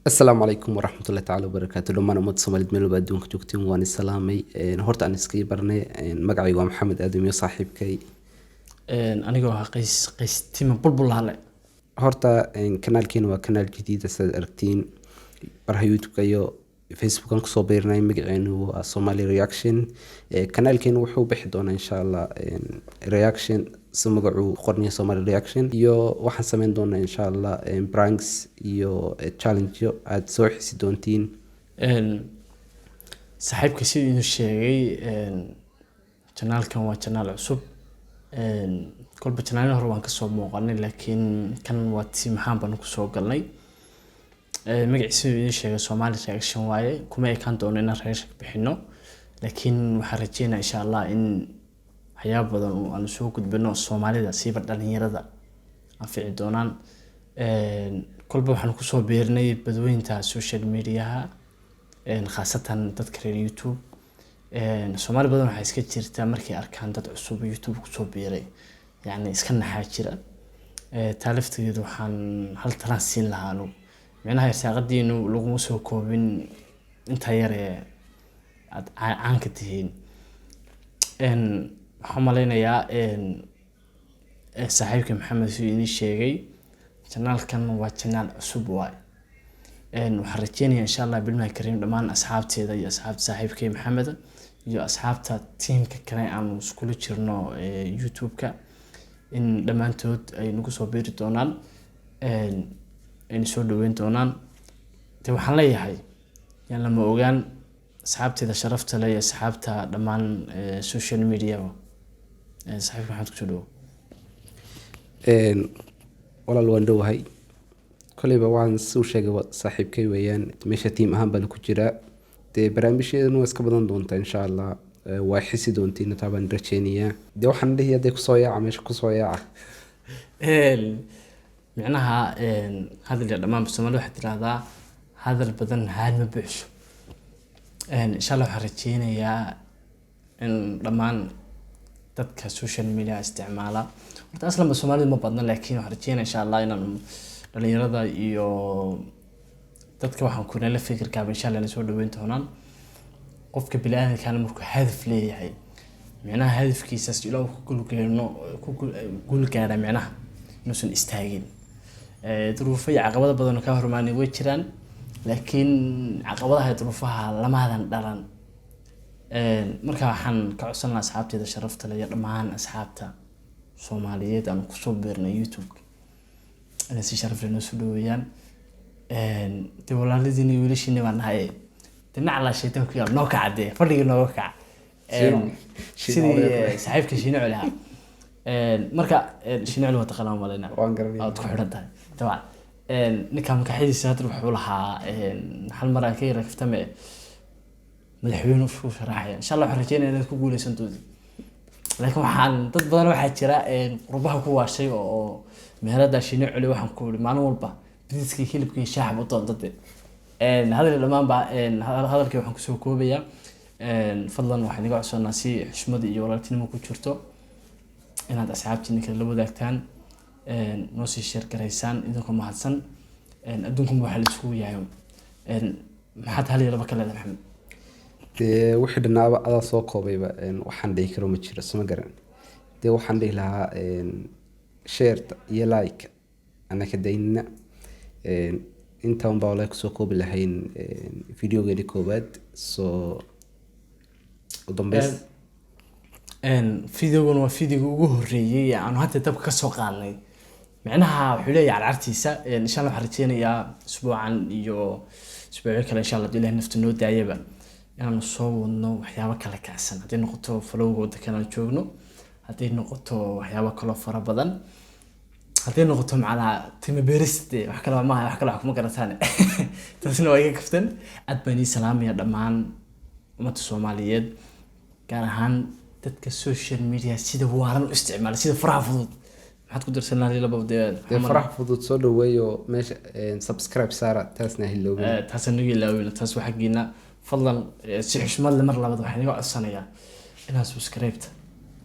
asalaamu calaykum waraxmatullahi tacaala wabarakaatu dhammaan ummadda soomaaliyed meel walba adduunka joogtiin waan isalaamay horta aan iskaga barnay magacayga waa maxamed aadam iyo saaxiibkay anigoo ah qays tima bulbulaale. horta kanaalkeena waa kanaal jadiida sidaad aragtiin baraha youtube-ka iyo facebookan kusoo biirnay magaceenu waa somali reaction kanaalkeena wuxuu bixi doonaa insha allah reaction si magacuu qorniya somali reaction iyo waxaan sameyn doonaa insha allah pranks iyo challengeyo aad soo xisi doontiin saaxiibka sidii inuu sheegay janaalkan waa janaal cusub kolba janaalin hore waan kasoo muuqanay laakiin kan waa tii maxaan baan kusoo galnay magaciisa inuu sheegay somali reaction waaye kuma ekaan doono inaan reaction bixino laakiin waxaan rajeynayaa insha allah in waxyaabo badan oo aan soo gudbino Soomaalida siiba dhalinyarada anfici doonaan kolba waxaan ku soo beernay badweynta social media khaasatan dadka reer YouTube Soomaali badan waxa iska jirta markay arkaan dad cusub YouTube ku soo beeray yani iska naxaa jira taalifteedu waxaan hal talaan siin lahaa macnaha saaqadiinu lagu soo koobin inta yar aan ka tihiin waxaan maleynayaa saaxiibka maxamed suu inii sheegay janaalkan waa janaal cusub waay waxaan rajeynayaa insha allah bilmaha kariim dhammaan asxaabteeda iyo asxaabta saaxiibkay maxamed iyo asxaabta tiimka kale aan iskula jirno youtube-ka in dhammaantood ay nagu soo beeri doonaan ay soo dhaweyn doonaan de waxaan leeyahay yaan lama ogaan asxaabteeda sharafta leh iyo asxaabta dhammaan social media saaxiibka maxaad kusoo dhawo walaal waan dhowahay koleyba waan soo sheegay saaxiibkay weeyaan meesha tiim ahaan baan ku jiraa dee barnaamijyadeenu waa iska badan doontaa insha allah waa xisi doontiin taa baan rajeynayaa dee waxaan dhihi hadday kusoo yaaca meesha kusoo yaaca micnaha hadal iyo dhammaan Soomaalidu waxay tiraahdaa hadal badan haan ma buuxso insha allah waxaan rajeynayaa in dhammaan dadka social media isticmaala horta aslan Soomaalidu ma badna laakiin waxaan rajeynayaa insha allah inaan dhalinyarada iyo dadka waxaan ku nala fikirka insha allah soo dhaweyn doonaan qofka bilaadanka markuu hadaf leeyahay micnaha hadafkiisa ilaa ku guul gaara micnaha inuusan istaagin duruufo iyo caqabado badan oo ka hormaanay way jiraan laakiin caqabadaha duruufaha lamadan dhalan marka waxaan ka codsan lahaa asxaabteeda sharafta leh iyo dhammaan asxaabta Soomaaliyeed aan ku soo beernay YouTube inay si sharaf leh soo dhaweeyaan de walaaladiina iyo wiilashiina baan nahay dhinaca la shaytaan ku yaal noo kacday fadhiga noo kac sidii saaxiibka shiino culaha marka shiino culaha taqalaan walaina waan garanay aad ku xidhantahay tabaan ninkan kaxidiisa hadda wuxuu lahaa hal mar ka yara kaftame madaxweyne u sharaxaya insha allah waxaan rajeynayaa inaad ku guuleysan doonto laakiin waxaan dad badan waxaa jira qurbaha ku waashay oo meherada shiino culi waxaan ku yiri maalin walba bidiskii hilibkii shaaxab u doontate hadal dhamaan ba hadalkii waxaan ku soo koobayaa fadlan waxaan iga codsanaa si xushmad iyo walaaltinimo ku jirto inaad asxaabtiina kala wadaagtaan noo sii share gareysaan idinkoo mahadsan adduunkan waxa la isku yahay maxaad hal iyo laba kale leedahay maxamed dee wixii dhanaaba adaa soo koobayba waxaan dhihi karo ma jiro sama garan dee waxaan dhihi lahaa share iyo like anaka daynina intaan baa walaa kusoo koobi lahayn videogeeni koowaad soo udambeys videogan waa videoga ugu horeeyay aan hadda dabka ka soo qaadnay macnaha wuxuu leeyahay carcartiisa insha Allah waxaan rajeynayaa usbuucan iyo usbuucyo kale insha Allah ilaahay nafta noo daayaba inaan soo wadno waxyaabo kala kacsan haddii noqoto follow-ga waddanka aan joogno haddii noqoto waxyaabo kale fara badan haddii noqoto macnaha timo beeriste wax kale ma wax kale kuma garataan taasina waa iga kaftan aad baan salaamaya dhammaan ummadda Soomaaliyeed gaar ahaan dadka social media sida waaran u isticmaala sida faraha fudud maxaad ku dirsan lahayd laba dee faraha fudud soo dhaweeyo meesha subscribe saara taasna hilowga taasna hilowga taas waxa geena fadlan si xushmad leh mar labaad waxaan iga codsanayaa inaad subscribe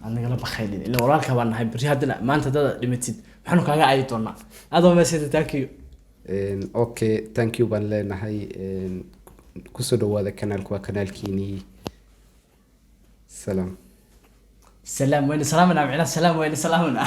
aniga la bakhaylin ilaa walaalka baan nahay bari hadda maanta dad dhimatid waxaanu kaaga cayi doonaa adoo meesha taakiyo Okay, thank you baan leenahay. Kusoo dhawaada kanaalku waa kanaalkiinii. Salaam. سلام وين سلامنا معنا سلام وين سلامنا